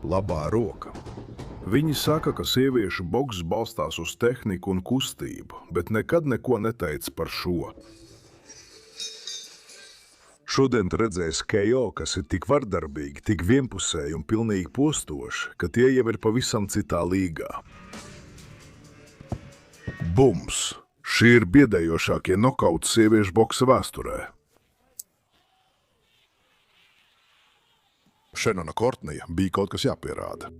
labā roka. Viņi saka, ka sieviešu boks balstās uz tehniku un kustību, bet nekad neko neteica par šo. Šodien redzēs KO, kas ir tik vardarbīgi, tik vienpusēji un pilnīgi postoši, ka tie jau ir pavisam citā līgā. Bums! Šie ir biedējošākie nokauti sieviešu boksa vēsturē. Šenona Kortnija bija kaut kas jāpierāda.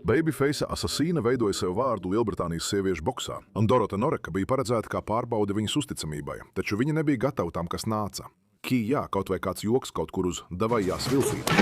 Babyface asasīna veidoja sev vārdu Lielbritānijas sieviešu boksā, un Dorota Noreka bija paredzēta kā pārbaude viņas uzticamībai, taču viņa nebija gatava tam, kas nāca. Jā, kaut vai kāds joks kaut kur uz davajās vilcīt.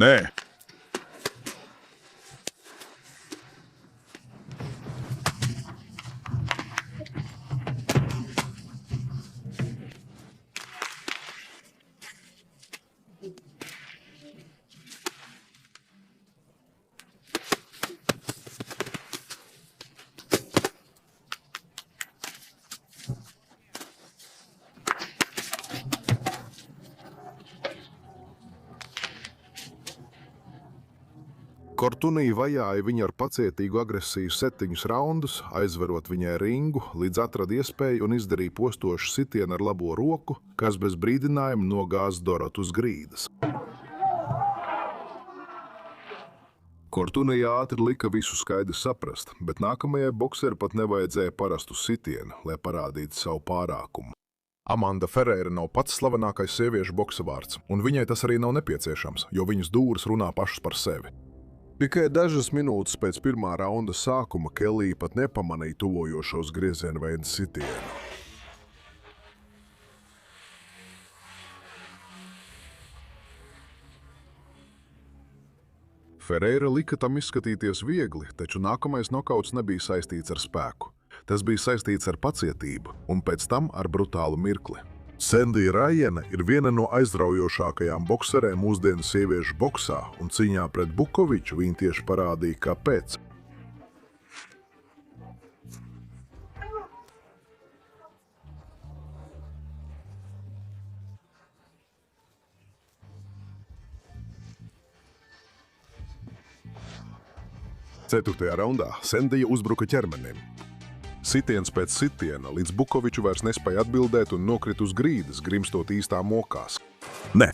Nē. Kortunija vajāja viņu ar pacietīgu agresiju 7 raundus, aizverot viņai ringu, līdz atrada iespēju un izdarīja postošu sitienu ar labo roku, kas bez brīdinājuma nogāza Dorotu uz grīdas. Kortunija ātri lika visu skaidri saprast, bet nākamajai bokseri pat nevajadzēja parastu sitienu, lai parādītu savu pārākumu. Amanda Ferreira nav pats slavenākais sieviešu boksa vārds, un viņai tas arī nav nepieciešams, jo viņas dūris runā pašas par sevi. Tikai dažas minūtes pēc pirmā raunda sākuma Kelija pat nepamanīja tuvojošos griezienveida sitienu. Ferreira lika tam izskatīties viegli, taču nākamais nokauts nebija saistīts ar spēku. Tas bija saistīts ar pacietību un pēc tam ar brutālu mirkli. Sandija Rajena ir viena no aizraujošākajām bokserēm mūsdienu sieviešu boksā, un cīņā pret Bukoviču viņa tieši parādīja, kāpēc. Ceturtajā raundā Sandija uzbruka ķermenim. Sitiens pēc sitiena, līdz Bukoviču vairs nespēja atbildēt un nokrit uz grīdas, grimstot īstā mokās. Ne!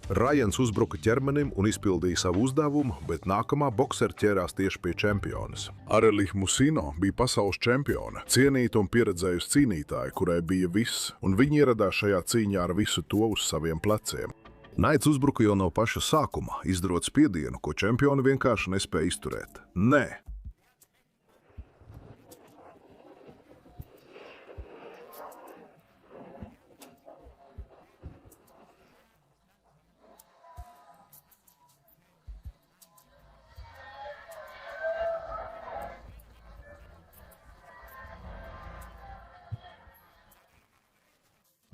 Rajens uzbruka ķermenim un izpildīja savu uzdevumu, bet nākamā boksera ķērās tieši pie čempiones. Arelija Musino bija pasaules čempione, cienīta un pieredzējusi cīnītāja, kurai bija viss, un viņa ieradās šajā cīņā ar visu to uz saviem pleciem. Naids uzbruka jau no paša sākuma, izdarot spiedienu, ko čempioni vienkārši nespēja izturēt. Nē!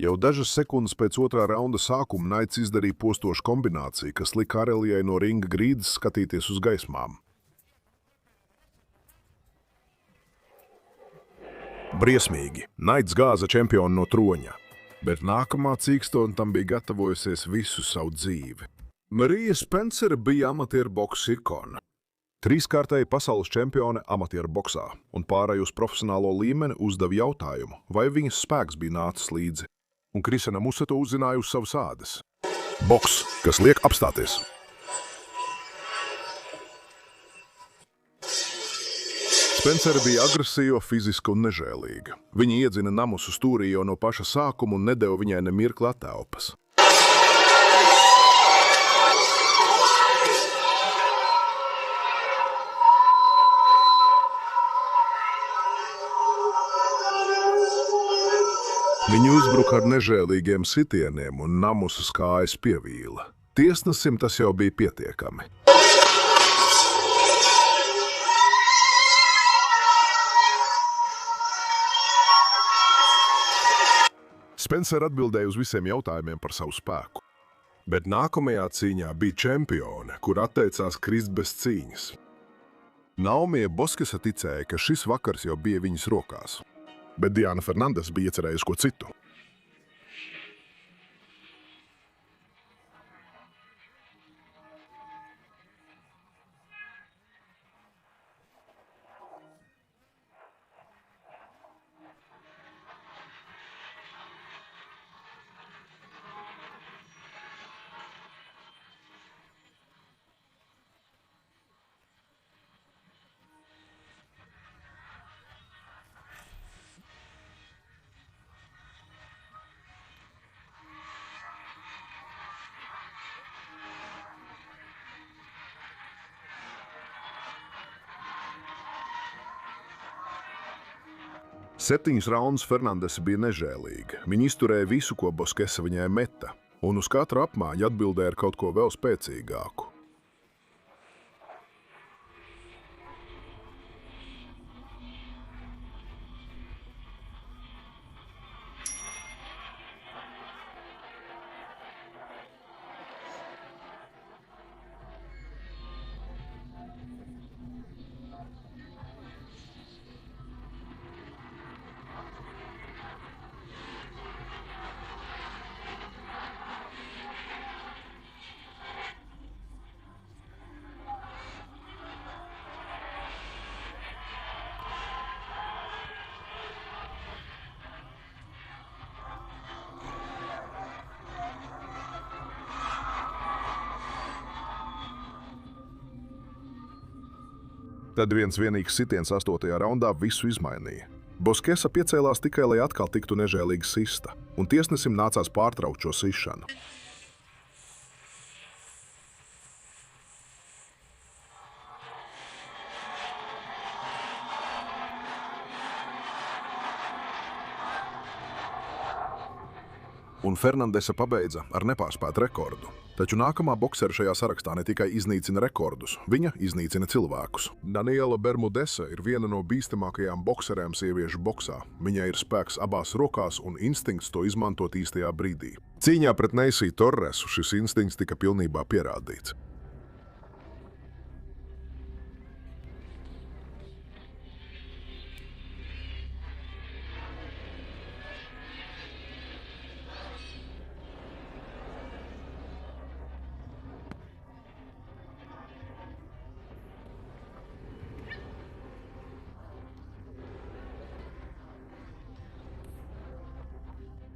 Jau dažas sekundes pēc otrā raunda sākuma Naids izdarīja postošu kombināciju, kas lika Arelijai no ringa grīdas skatīties uz gaismām. Briesmīgi. Naids gāza čempionu no troņa, bet nākamā cīkstone tam bija gatavojusies visu savu dzīvi. Marija Spencere bija amatieru boksa ikona. 3-kārtēja pasaules čempione amatieru boksā, un pārēj uz profesionālo līmeni uzdeva jautājumu, vai viņas spēks bija nācis līdzi. Un Krisena Musa to uzzināja uz savas ādas. Boks, kas liek apstāties. Spencere bija agresīva, fiziska un nežēlīga. Viņa iedzina Namusu stūrī jau no paša sākuma un nedeva viņai ne mirkli attelpas. Viņi uzbruka ar nežēlīgiem sitieniem un namus uz kājas pievīla. Tiesnesim tas jau bija pietiekami. Spencer atbildēja uz visiem jautājumiem par savu spēku. Bet nākamajā cīņā bija čempione, kur atteicās krist bez cīņas. Naumija Boskesa ticēja, ka šis vakars jau bija viņas rokās, bet Diana Fernandes bija iecerējusi ko citu. Septiņus raundus Fernandese bija nežēlīga. Viņa izturēja visu, ko Boskesa viņai meta, un uz katru apmaiņu atbildēja ar kaut ko vēl spēcīgāku. Tad viens vienīgs sitiens 8. raundā visu izmainīja. Boskesa piecēlās tikai, lai atkal tiktu nežēlīgi sista, un tiesnesim nācās pārtraukt šo sišanu. Un Fernandese pabeidza ar nepārspētu rekordu. Taču nākamā boksera šajā sarakstā ne tikai iznīcina rekordus, viņa iznīcina cilvēkus. Daniela Bermudesa ir viena no bīstamākajām bokserēm sieviešu boksā. Viņai ir spēks abās rokās un instinkts to izmantot īstajā brīdī. Cīņā pret Neisiju Torresu šis instinkts tika pilnībā pierādīts.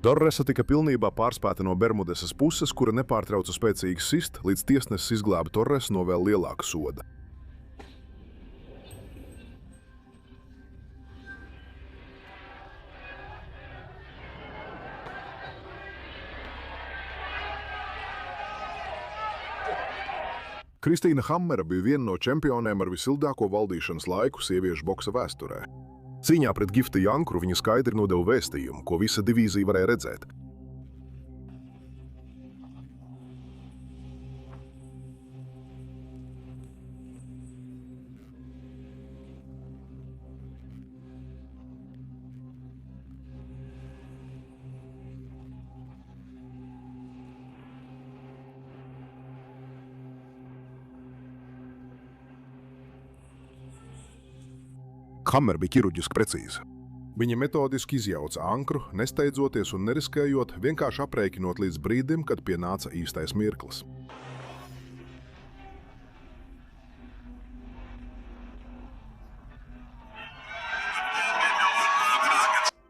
Torresa tika pilnībā pārspēta no Bermudesas puses, kura nepārtrauca spēcīgi sist, līdz tiesnesis izglāba Torresu no vēl lielāka soda. Kristīna Hammera bija viena no čempionēm ar visildāko valdīšanas laiku sieviešu boksa vēsturē. Cīņā pret Gifti Jankuru viņa skaidri nodeva vēstījumu, ko visa divīzija varēja redzēt. Hammer bija ķirurģiski precīza. Viņa metodiski izjauca ankru, nesteidzoties un neriskējot, vienkārši aprēķinot līdz brīdim, kad pienāca īstais mirklis.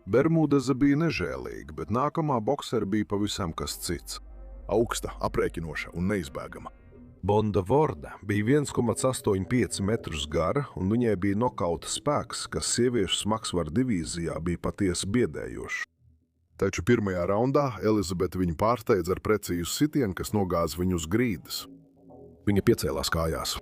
Bermudese bija nežēlīga, bet nākamā boksera bija pavisam kas cits. Augsta, aprēķinoša un neizbēgama. Bonda Vorda bija 1,85 metrus gara, un viņai bija nokauta spēks, kas sieviešu smagsvaru divīzijā bija patiesi biedējošs. Taču pirmajā raundā Elizabete viņu pārsteidza ar precīzu sitienu, kas nogāza viņu uz grīdas. Viņa piecēlās kājās.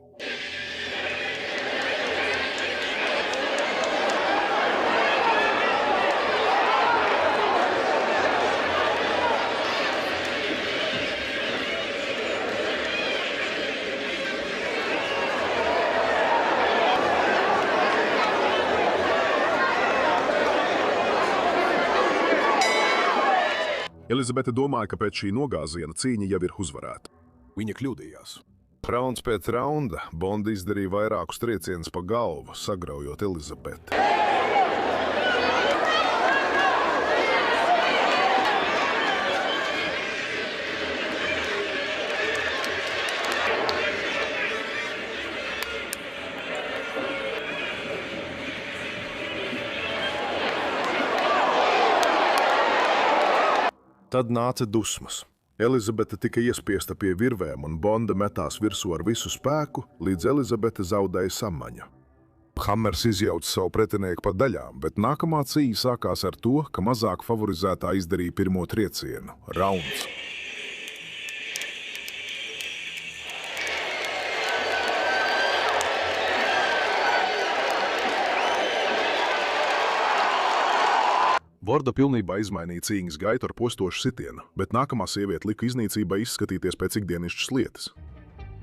Elizabete domāja, ka pēc šī nogāziena cīņa jau ir uzvarēta. Viņa kļūdījās. Rauns pēc raunda Bonda izdarīja vairākus triecienus pa galvu, sagraujot Elizabeti. Tad nāca dusmas. Elizabete tika iespiesta pie virvēm, un Bonda metās virsū ar visu spēku, līdz Elizabete zaudēja samaņu. Hammers izjauca savu pretinieku pa daļām, bet nākamā cīņa sākās ar to, ka mazāk favorizētā izdarīja pirmo triecienu – rauns. Vorda pilnībā izmainīja cīņas gaitu ar postošu sitienu, bet nākamā sieviete lika iznīcībai izskatīties pēc ikdienišķas lietas.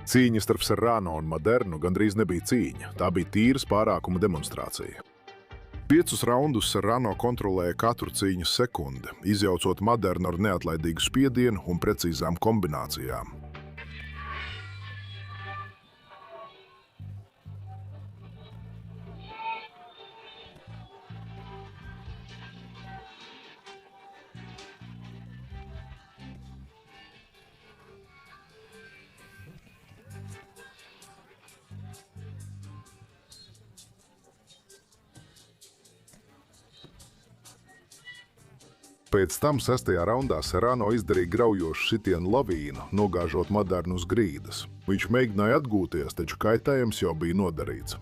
Cīņa starp Serrano un Madernu gandrīz nebija cīņa, tā bija tīras pārākuma demonstrācija. 5 raundus Serrano kontrolēja katru cīņas sekundi, izjaucot Madernu ar neatlaidīgu spiedienu un precīzām kombinācijām. Pēc tam 6. raundā Serrano izdarīja graujošu sitienu lavīnu, nogāžot Madernu uz grīdas. Viņš mēģināja atgūties, taču kaitējums jau bija nodarīts.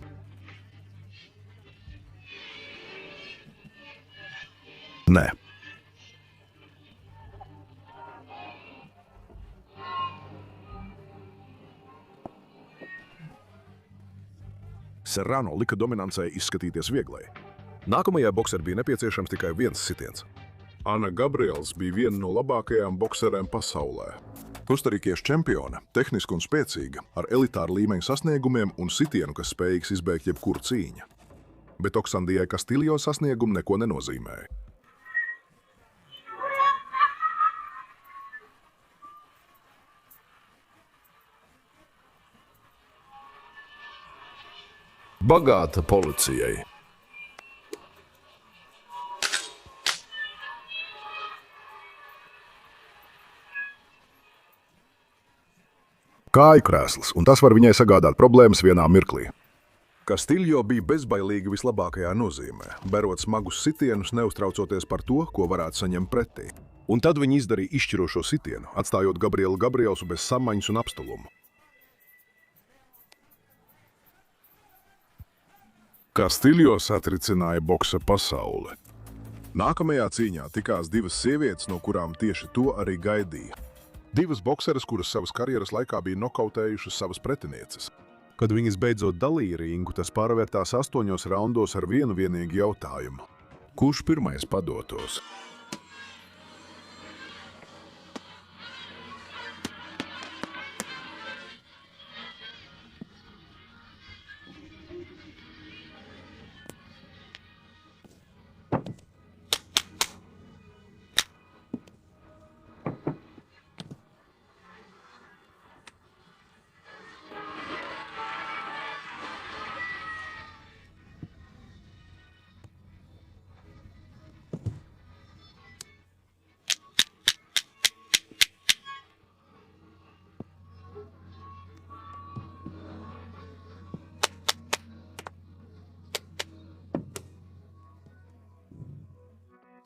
Nē. Serrano lika dominancei izskatīties vieglai. Nākamajai bokseri bija nepieciešams tikai viens sitiens. Ana Gabriels bija viena no labākajām bokserēm pasaulē. Kostarikiešu čempione, tehniski un spēcīga, ar elitāru līmeņa sasniegumiem un sitienu, kas spējīgs izbeigt jebkuru cīņu. Bet Oksandijai Kastiljo sasniegumi neko nenozīmēja. Bagāta policijai. Kāju krēsls, un tas var viņai sagādāt problēmas vienā mirklī. Kastiljo bija bezbailīga vislabākajā nozīmē, berot smagus sitienus, neuztraucoties par to, ko varētu saņemt pretī. Un tad viņi izdarīja izšķirošo sitienu, atstājot Gabrielu Gabrielsu bez samaņas un apstulumu. Kastiljo satricināja boksa pasauli. Nākamajā cīņā tikās 2 sievietes, no kurām tieši to arī gaidīja. 2 bokseres, kuras savas karjeras laikā bija nokautējušas savas pretinieces. Kad viņas beidzot dalīja ringu, tas pārvērtās 8 raundos ar vienu vienīgu jautājumu. Kurš pirmais padotos?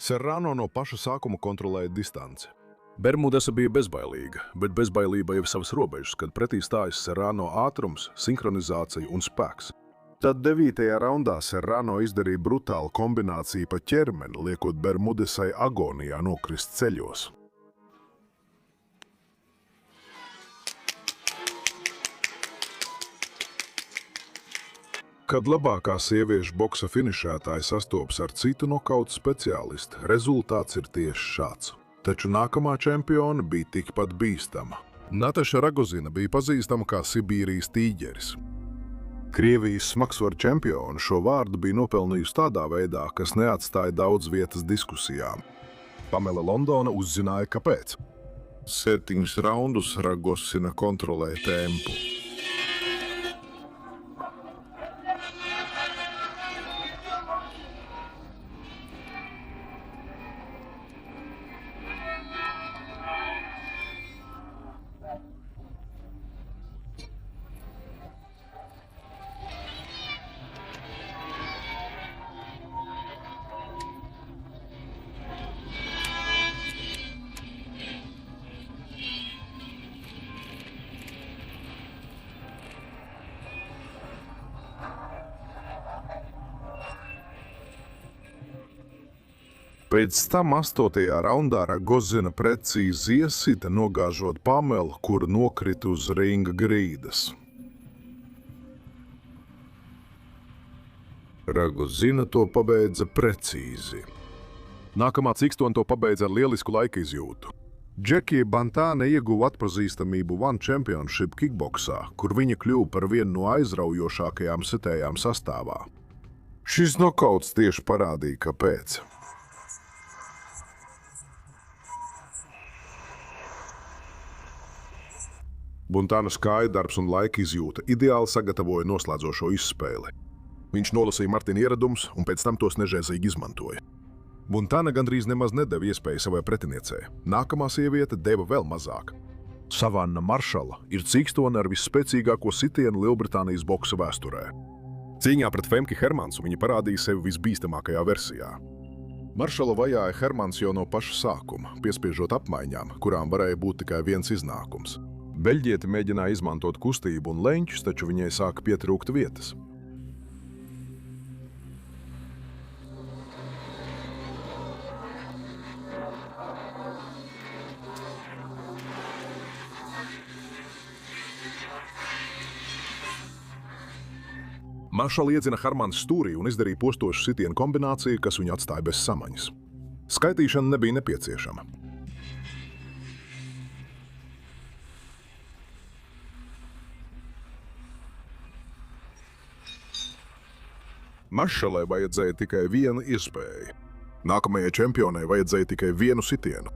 Serrano no paša sākuma kontrolēja distanci. Bermudesa bija bezbailīga, bet bezbailība jau savas robežas, kad pretī stājas Serrano ātrums, sinhronizācija un spēks. Tad 9. raundā Serrano izdarīja brutālu kombināciju pa ķermeni, liekot Bermudesai agonijā nokrist ceļos. Kad labākā sieviešu boksa finišētāja sastopas ar citu nokautu speciālistu, rezultāts ir tieši šāds. Taču nākamā čempione bija tikpat bīstama. Nataša Ragozina bija pazīstama kā Sibīrijas tīģeris. Krievijas smagsvaru čempione šo vārdu bija nopelnījusi tādā veidā, kas neatstāja daudz vietas diskusijām. Pamela Londona uzzināja, kāpēc. 7 raundus Ragosina kontrolē tempu. Pēc tam 8. raundā Ragozina precīzi iesita, nogāžot Pamelu, kur nokrita uz ringa grīdas. Ragozina to pabeidza precīzi. Nākamā cikstona to pabeidza ar lielisku laika izjūtu. Džekija Bantāne ieguva atpazīstamību One Championship kickboksā, kur viņa kļuva par vienu no aizraujošākajām setējām sastāvā. Šis nokauts tieši parādīja, kāpēc. Buntānas kāja darbs un laika izjūta ideāli sagatavoja noslēdzošo izspēli. Viņš nolasīja Martina ieradumus un pēc tam tos nežēzīgi izmantoja. Buntāna gandrīz nemaz nedeva iespēju savai pretiniecei. Nākamā sieviete deva vēl mazāk. Savanna Maršala ir cikstone ar visspēcīgāko sitienu Lielbritānijas boksa vēsturē. Cīņā pret Femki Hermansu viņa parādīja sevi visbīstamākajā versijā. Maršala vajāja Hermans jau no paša sākuma, piespiežot apmaiņām, kurām varēja būt tikai viens iznākums. Beļģiete mēģināja izmantot kustību un leņķus, taču viņai sāka pietrūkt vietas. Maršala iedzina Hermans stūrī un izdarīja postošu sitienu kombināciju, kas viņu atstāja bez samaņas. Skaitīšana nebija nepieciešama. Maršalai vajadzēja tikai vienu iespēju. Nākamajai čempionai vajadzēja tikai vienu sitienu.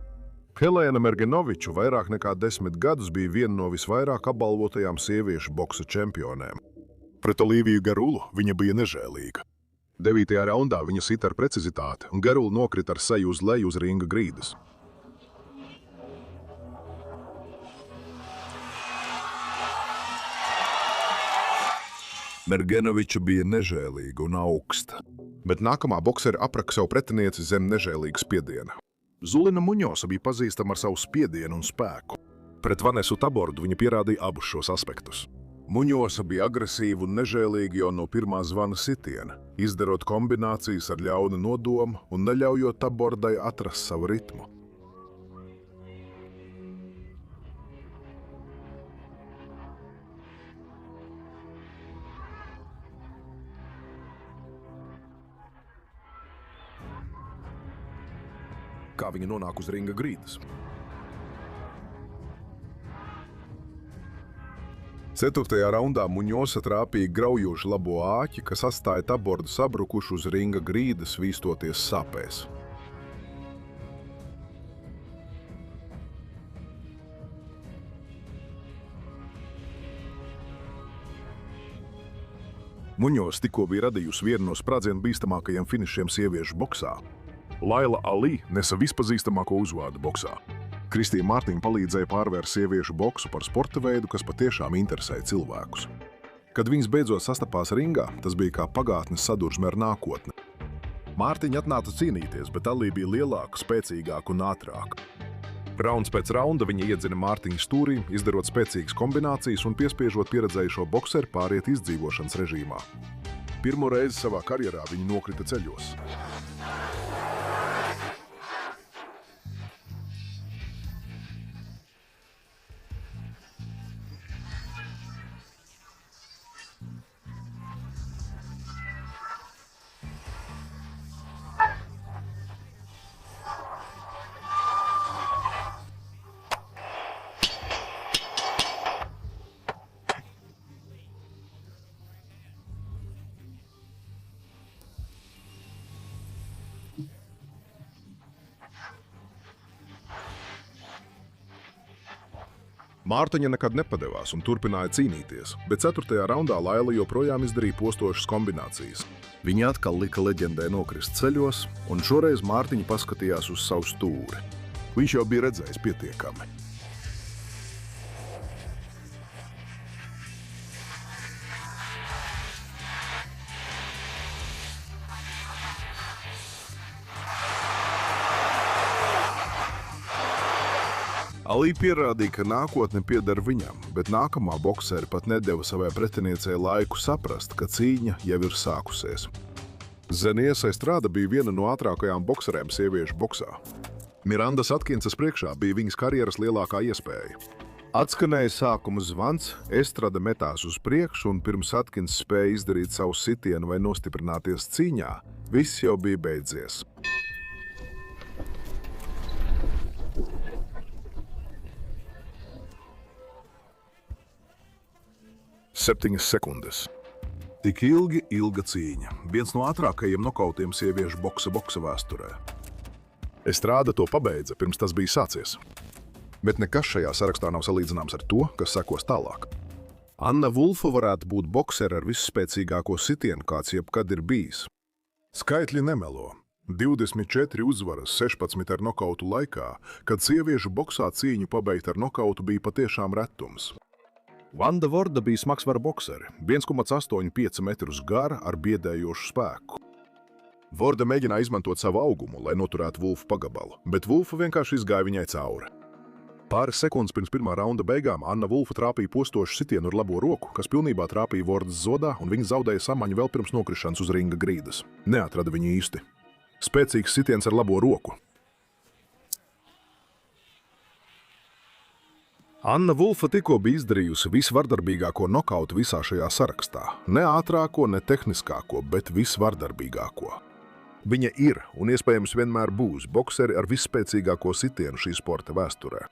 Helēna Mergenoviču vairāk nekā 10 gadus bija viena no visvairāk apbalvotajām sieviešu boksa čempionēm. Pret Oliviju Garulu viņa bija nežēlīga. 9. raundā viņa sita ar precizitāti, un Garula nokrita ar seju uz leju uz ringa grīdas. Mergenoviča bija nežēlīga un augsta, bet nākamā bokseri apraka savu pretinieci zem nežēlīga spiediena. Zulina Muņosa bija pazīstama ar savu spiedienu un spēku. Pret Vanesu Tabordu viņa pierādīja abus šos aspektus. Muņosa bija agresīva un nežēlīga jau no pirmā zvana sitiena, izdarot kombinācijas ar ļaunu nodomu un neļaujot Tabordai atrast savu ritmu. Kā viņa nonāk uz ringa grīdas. Ceturtajā raundā Muņosa trāpīja graujoši labo āķi, kas atstāja Tabordu sabrukušu uz ringa grīdas, vīstoties sāpēs. Muņos tikko bija radījusi vienu no sprādzienu bīstamākajiem finišiem sieviešu boksā. Laila Ali nesa vispazīstamāko uzvārdu boksā. Kristija Mārtiņa palīdzēja pārvērst sieviešu boksu par sporta veidu, kas patiešām interesēja cilvēkus. Kad viņas beidzot sastapās ringā, tas bija kā pagātnes sadursme ar nākotni. Mārtiņa atnāca cīnīties, bet Ali bija lielāka, spēcīgāka un ātrāka. Rauns pēc raunda viņa iedzina Mārtiņa stūrī, izdarot spēcīgas kombinācijas un piespiežot pieredzējušo bokseri pāriet izdzīvošanas režīmā. Pirmo reizi savā karjerā viņa nokrita ceļos. Mārtiņa nekad nepadevās un turpināja cīnīties, bet 4. raundā Laila joprojām izdarīja postošas kombinācijas. Viņa atkal lika leģendai nokrist ceļos, un šoreiz Mārtiņa paskatījās uz savu stūri. Viņš jau bija redzējis pietiekami. Ali pierādīja, ka nākotne pieder viņam, bet nākamā boksere pat nedeva savai pretiniecei laiku saprast, ka cīņa jau ir sākusies. Zenies Estrada bija viena no ātrākajām bokserēm sieviešu boksā. Mirandas Atkinsas priekšā bija viņas karjeras lielākā iespēja. Atskanēja sākuma zvans, Estrada metās uz priekšu, un pirms Atkins spēja izdarīt savu sitienu vai nostiprināties cīņā, viss jau bija beidzies. 7 sekundes. Tik ilga cīņa. Viens no ātrākajiem nokautiem sieviešu boksa vēsturē. Estrada to pabeidza, pirms tas bija sācies. Bet nekas šajā sarakstā nav salīdzināms ar to, kas sekos tālāk. Anna Vulfa varētu būt boksere ar visspēcīgāko sitienu, kāds jebkad ir bijis. Skaitļi nemelo. 24 uzvaras 16 ar nokautu laikā, kad sieviešu boksā cīņu pabeigt ar nokautu bija patiešām retums. Vanda Vorda bija smagsvara boksere, 1,85 metrus gara ar biedējošu spēku. Vorda mēģināja izmantot savu augumu, lai noturētu Vulfu pagabalu, bet Vulfa vienkārši izgāja viņai cauri. Pāris sekundes pirms pirmā raunda beigām Anna Vulfa trāpīja postošu sitienu ar labo roku, kas pilnībā trāpīja Vordas zodā, un viņa zaudēja samaņu vēl pirms nokrišanas uz ringa grīdas. Neatrada viņu īsti. Spēcīgs sitiens ar labo roku. Anna Vulfa tikko bija izdarījusi visvardarbīgāko nokautu visā šajā sarakstā. Ne ātrāko, ne tehniskāko, bet visvardarbīgāko. Viņa ir un iespējams vienmēr būs bokseri ar visspēcīgāko sitienu šī sporta vēsturē.